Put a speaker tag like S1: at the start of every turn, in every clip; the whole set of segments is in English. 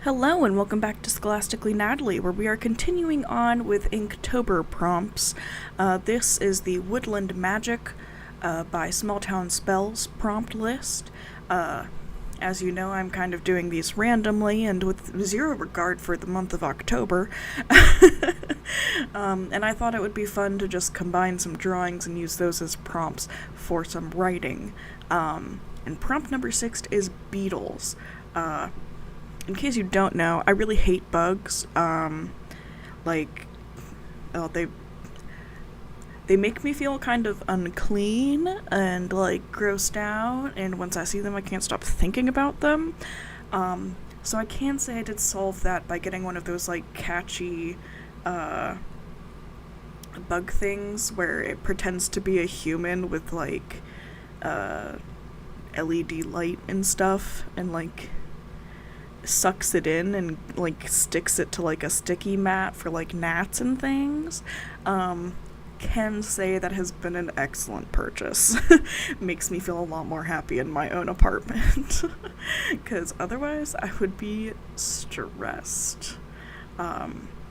S1: Hello and welcome back to Scholastically Natalie, where we are continuing on with Inktober prompts. This is the Woodland Magic by SmallTownSpells prompt list. As you know, I'm kind of doing these randomly and with zero regard for the month of October. And I thought it would be fun to just combine some drawings and use those as prompts for some writing. And prompt number 6 is Beetles. In case you don't know, I really hate bugs. They make me feel kind of unclean and grossed out, and once I see them I can't stop thinking about them. So I can say I did solve that by getting one of those catchy bug things where it pretends to be a human with LED light and stuff, and sucks it in and sticks it to a sticky mat for gnats and things. Can say that has been an excellent purchase. Makes me feel a lot more happy in my own apartment, because otherwise I would be stressed.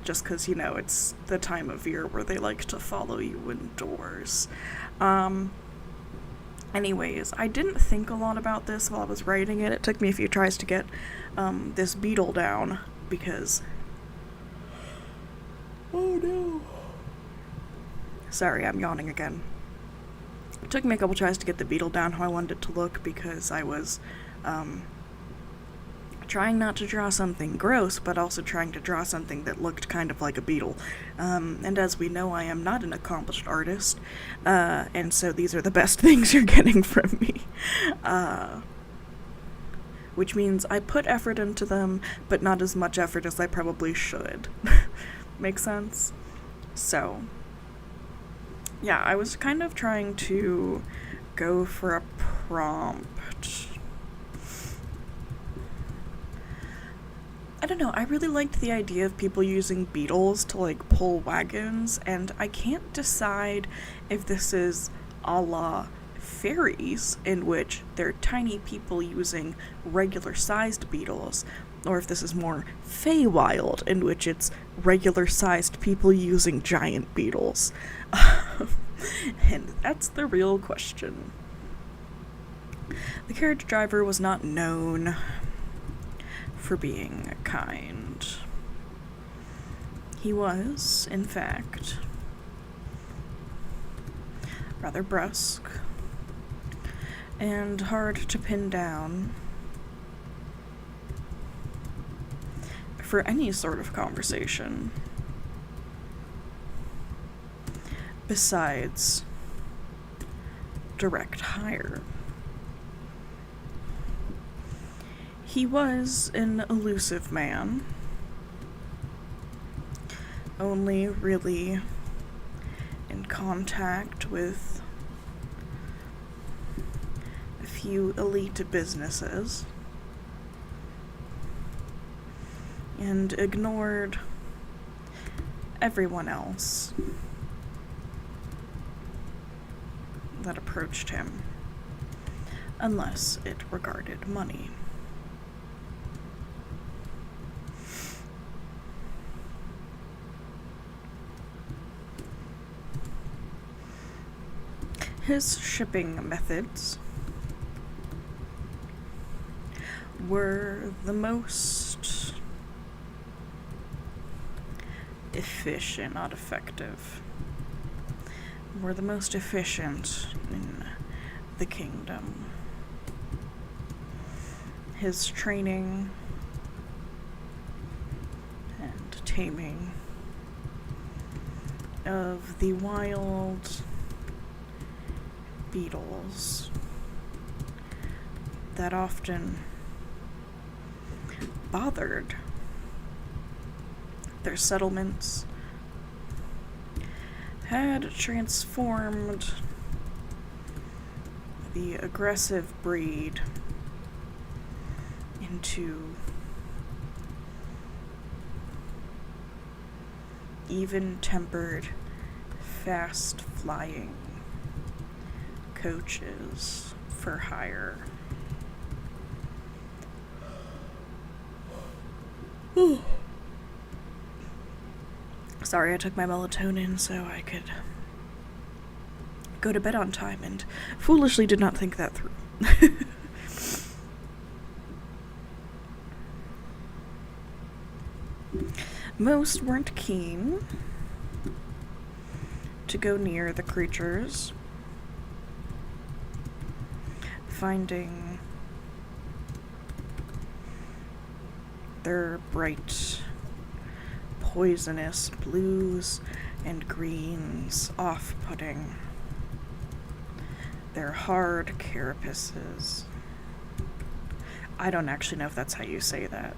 S1: Just because, it's the time of year where they like to follow you indoors. Anyways, I didn't think a lot about this while I was writing it. It took me a few tries to get this beetle down, because... Oh no. Sorry, I'm yawning again. It took me a couple tries to get the beetle down how I wanted it to look, because I was trying not to draw something gross, but also trying to draw something that looked kind of like a beetle. And as we know, I am not an accomplished artist, and so these are the best things you're getting from me. Which means I put effort into them, but not as much effort as I probably should. Make sense? So, yeah, I was kind of trying to go for a prompt. I don't know, I really liked the idea of people using beetles to pull wagons, and I can't decide if this is a la fairies, in which they're tiny people using regular-sized beetles, or if this is more Feywild, in which it's regular-sized people using giant beetles. And that's the real question. The carriage driver was not known for being kind. He was, in fact, rather brusque and hard to pin down for any sort of conversation besides direct hire. He was an elusive man, only really in contact with a few elite businesses, and ignored everyone else that approached him, unless it regarded money. His shipping methods were the most efficient, not effective, were the most efficient in the kingdom. His training and taming of the wild beetles that often bothered their settlements had transformed the aggressive breed into even-tempered, fast-flying coaches for hire. Sorry, I took my melatonin so I could go to bed on time and foolishly did not think that through. Most weren't keen to go near the creatures, finding their bright, poisonous blues and greens off-putting, their hard carapaces. I don't actually know if that's how you say that.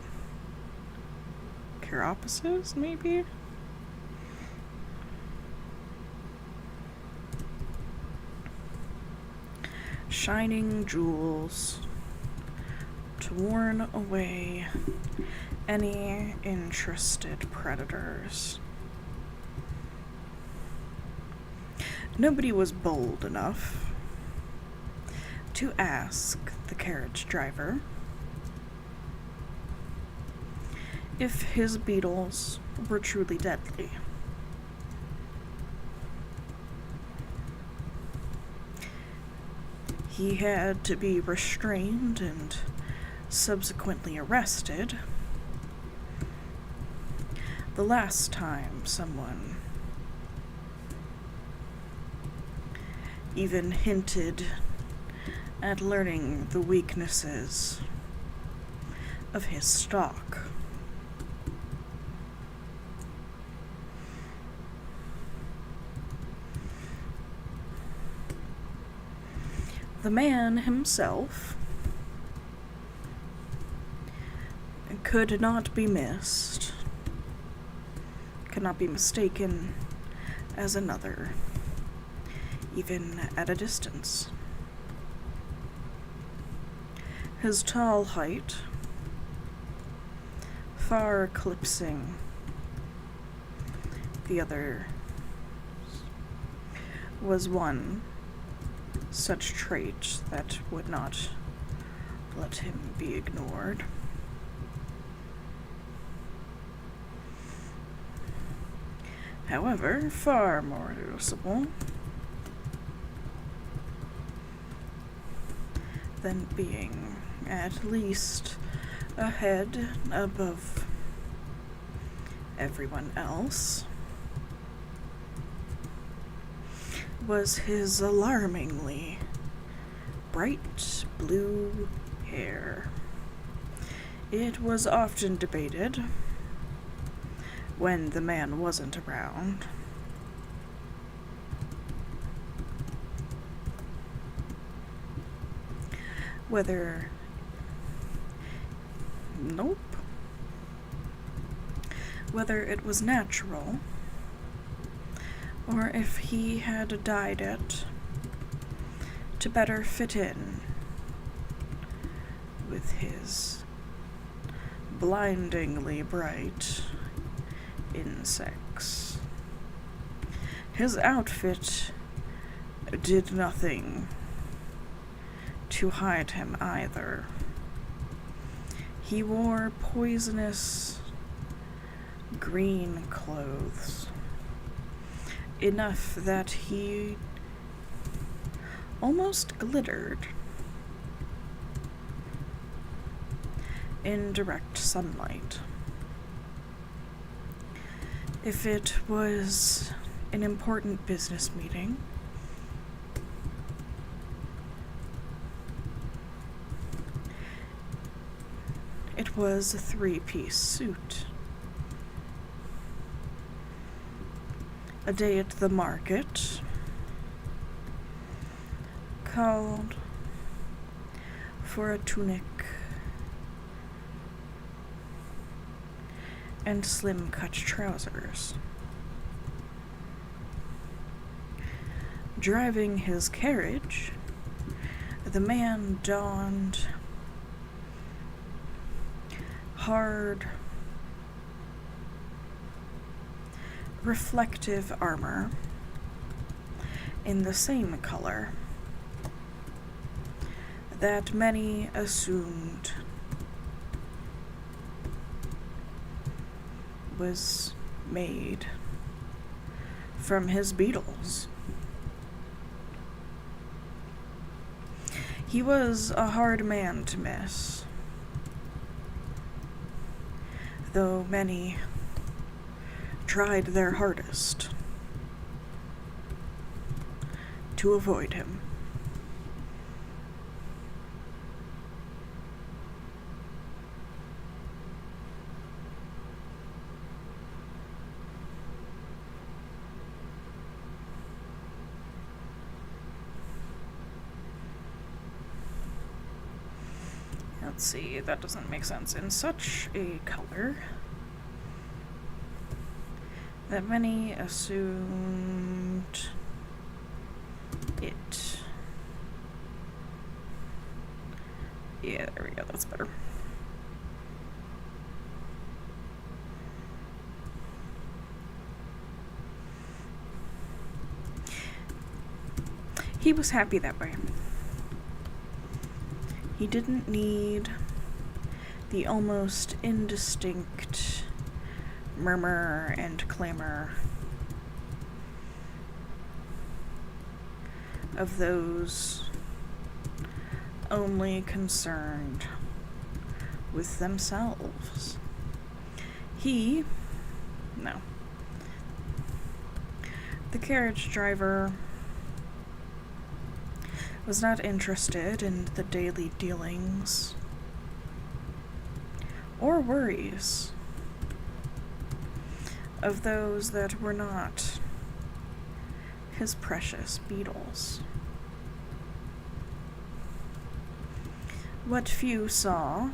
S1: Carapaces, maybe? Shining jewels to warn away any interested predators. Nobody was bold enough to ask the carriage driver if his beetles were truly deadly. He had to be restrained and subsequently arrested the last time someone even hinted at learning the weaknesses of his stock. The man himself could not be missed, could not be mistaken as another, even at a distance. His tall height, far eclipsing the other, was one such trait that would not let him be ignored. However, far more noticeable than being at least a head above everyone else was his alarmingly bright blue hair. It was often debated, when the man wasn't around, whether it was natural or if he had dyed it to better fit in with his blindingly bright insects. His outfit did nothing to hide him either. He wore poisonous green clothes, enough that he almost glittered in direct sunlight. If it was an important business meeting, it was a three-piece suit. A day at the market called for a tunic and slim-cut trousers. Driving his carriage, the man donned hard, reflective armor in the same color that many assumed was made from his beetles. He was a hard man to miss, though many tried their hardest to avoid him. Let's see, that doesn't make sense. In such a color that many assumed it. Yeah, there we go, that's better. He was happy that way. He didn't need the almost indistinct murmur and clamor of those only concerned with themselves. No. The carriage driver was not interested in the daily dealings or worries of those that were not his precious beetles. What few saw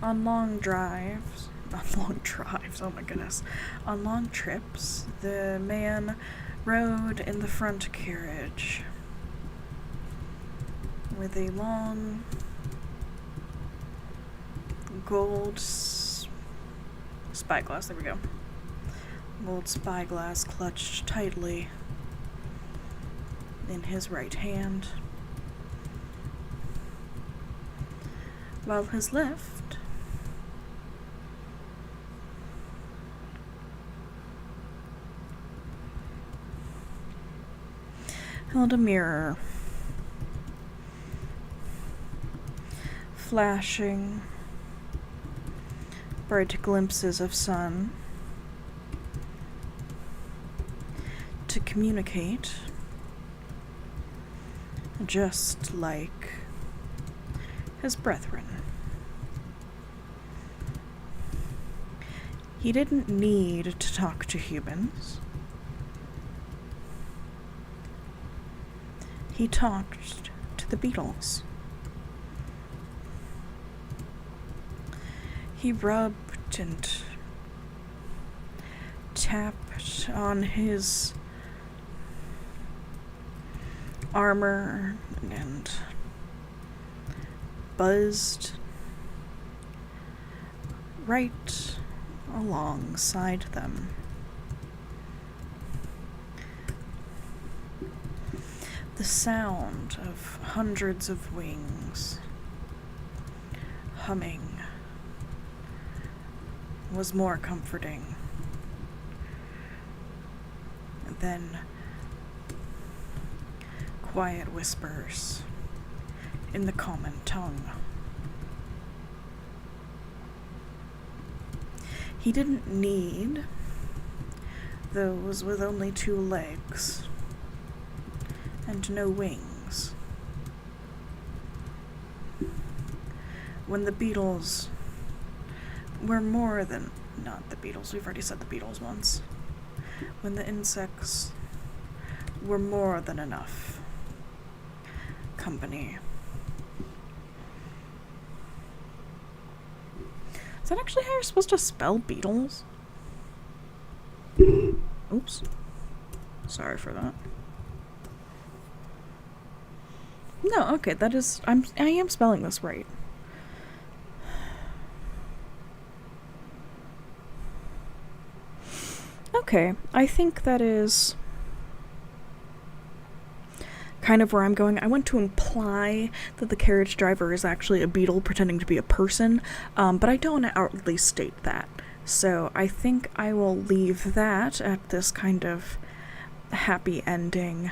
S1: on long drives, oh my goodness, on long trips, the man rode in the front carriage with a long gold spyglass, there we go. Gold spyglass clutched tightly in his right hand, while his left held a mirror, flashing bright glimpses of sun to communicate, just like his brethren. He didn't need to talk to humans. He talked to the beetles. He rubbed and tapped on his armor and buzzed right alongside them. The sound of hundreds of wings humming was more comforting than quiet whispers in the common tongue. He didn't need those with only 2 legs and no wings. When the beetles were more than, not the beetles, we've already said the beetles once. When the insects were more than enough company. Is that actually how you're supposed to spell beetles? Oops. Sorry for that. No, okay, that is, I am spelling this right. Okay, I think that is kind of where I'm going. I want to imply that the carriage driver is actually a beetle pretending to be a person, but I don't want to outwardly state that. So I think I will leave that at this kind of happy ending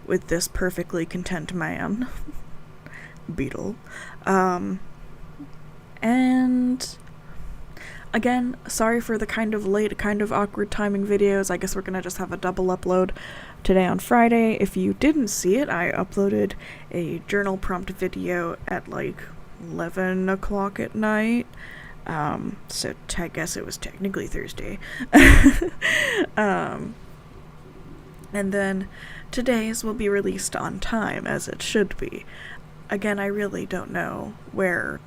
S1: with this perfectly content man. Beetle. And again, sorry for the kind of late, kind of awkward timing videos. I guess we're gonna just have a double upload today on Friday. If you didn't see it, I uploaded a journal prompt video at like 11 o'clock at night. So I guess it was technically Thursday. And then today's will be released on time, as it should be. Again, I really don't know where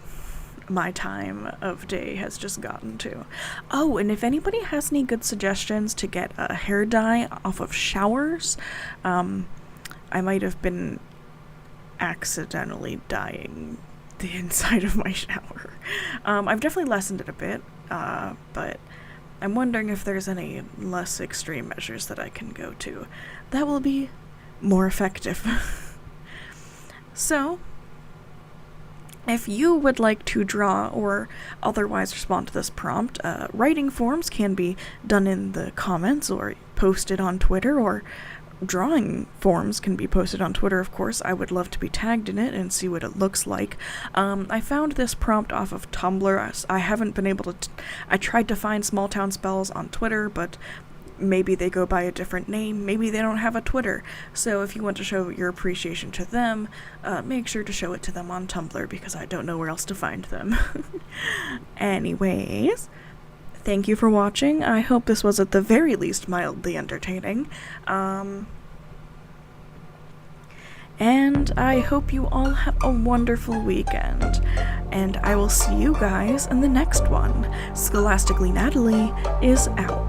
S1: my time of day has just gotten to. Oh, and if anybody has any good suggestions to get a hair dye off of showers, I might have been accidentally dyeing the inside of my shower. I've definitely lessened it a bit, but I'm wondering if there's any less extreme measures that I can go to that will be more effective. So, if you would like to draw or otherwise respond to this prompt, writing forms can be done in the comments or posted on Twitter, or drawing forms can be posted on Twitter, of course. I would love to be tagged in it and see what it looks like. I found this prompt off of Tumblr. I haven't been able to... I tried to find SmallTownSpells on Twitter, but maybe they go by a different name, maybe they don't have a Twitter. So if you want to show your appreciation to them, make sure to show it to them on Tumblr, because I don't know where else to find them. Anyways, thank you for watching. I hope this was at the very least mildly entertaining. And I hope you all have a wonderful weekend. And I will see you guys in the next one. Scholastically Natalie is out.